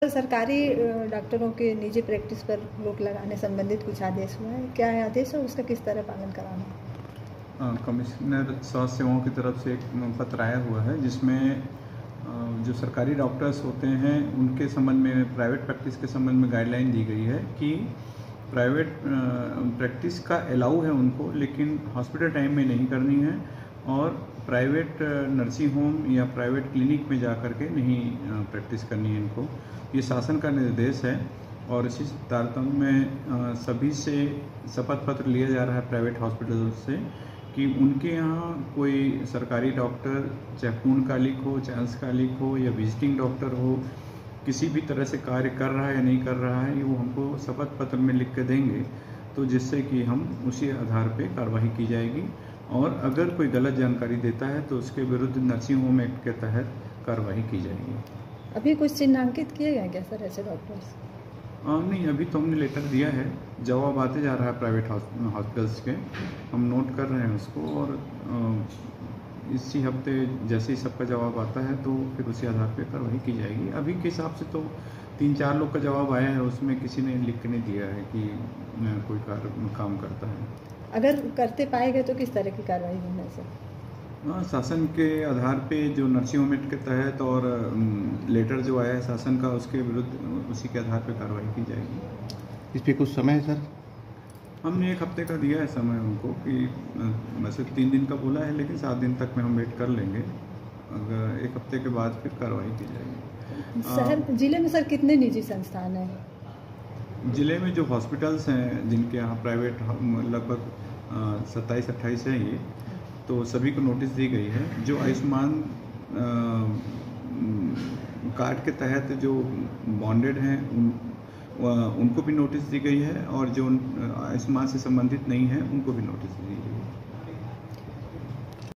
सरकारी डॉक्टरों के निजी प्रैक्टिस पर रोक लगाने संबंधित कुछ आदेश हुआ है, क्या है आदेश और उसका किस तरह पालन कराना? कमिश्नर स्वास्थ्य सेवाओं की तरफ से एक पत्र आया हुआ है जिसमें जो सरकारी डॉक्टर्स होते हैं उनके संबंध में, प्राइवेट प्रैक्टिस के संबंध में गाइडलाइन दी गई है कि प्राइवेट प्रैक्टिस का अलाउ है उनको, लेकिन हॉस्पिटल टाइम में नहीं करनी है और प्राइवेट नर्सिंग होम या प्राइवेट क्लिनिक में जा कर के नहीं प्रैक्टिस करनी है इनको। ये शासन का निर्देश है और इसी तारतम्य में सभी से शपथ पत्र लिया जा रहा है प्राइवेट हॉस्पिटलों से कि उनके यहाँ कोई सरकारी डॉक्टर, चाहे पूर्णकालिक हो, चाहे अंशकालिक हो या विजिटिंग डॉक्टर हो, किसी भी तरह से कार्य कर रहा है या नहीं कर रहा है, ये वो हमको शपथ पत्र में लिख के देंगे, तो जिससे कि हम उसी आधार पे कार्रवाई की जाएगी और अगर कोई गलत जानकारी देता है तो उसके विरुद्ध नर्सिंग होम एक्ट के तहत कार्रवाई की जाएगी। अभी कुछ चिन्हांकित किए गए क्या सर ऐसे डॉक्टर्स? नहीं, अभी तो हमने लेटर दिया है, जवाब आते जा रहा है प्राइवेट हॉस्पिटल्स के, हम नोट कर रहे हैं उसको और इसी हफ्ते जैसे ही सबका जवाब आता है तो फिर उसी आधार पर कार्रवाई की जाएगी। अभी के हिसाब से तो 3-4 लोग का जवाब आया है, उसमें किसी ने लिख के नहीं दिया है कि कोई काम करता है। अगर करते पाए गए तो किस तरह की कार्रवाई होना है सर? शासन के आधार पे जो नर्सिंग होम एक्ट के तहत और लेटर जो आया है शासन का, उसके विरुद्ध उसी के आधार पे कार्रवाई की जाएगी। इस पे कुछ समय है सर? हमने 1 हफ्ते का दिया है समय उनको कि वैसे 3 दिन का बोला है, लेकिन 7 दिन तक में हम वेट कर लेंगे। अगर 1 हफ्ते के बाद फिर कार्रवाई की जाएगी। शहर जिले में सर कितने निजी संस्थान हैं? जिले में जो हॉस्पिटल्स हैं जिनके यहाँ प्राइवेट लगभग 27-28 हैं ये, तो सभी को नोटिस दी गई है। जो आयुष्मान कार्ड के तहत जो बॉन्डेड हैं उनको भी नोटिस दी गई है और जो आयुष्मान से संबंधित नहीं है उनको भी नोटिस दी गई है।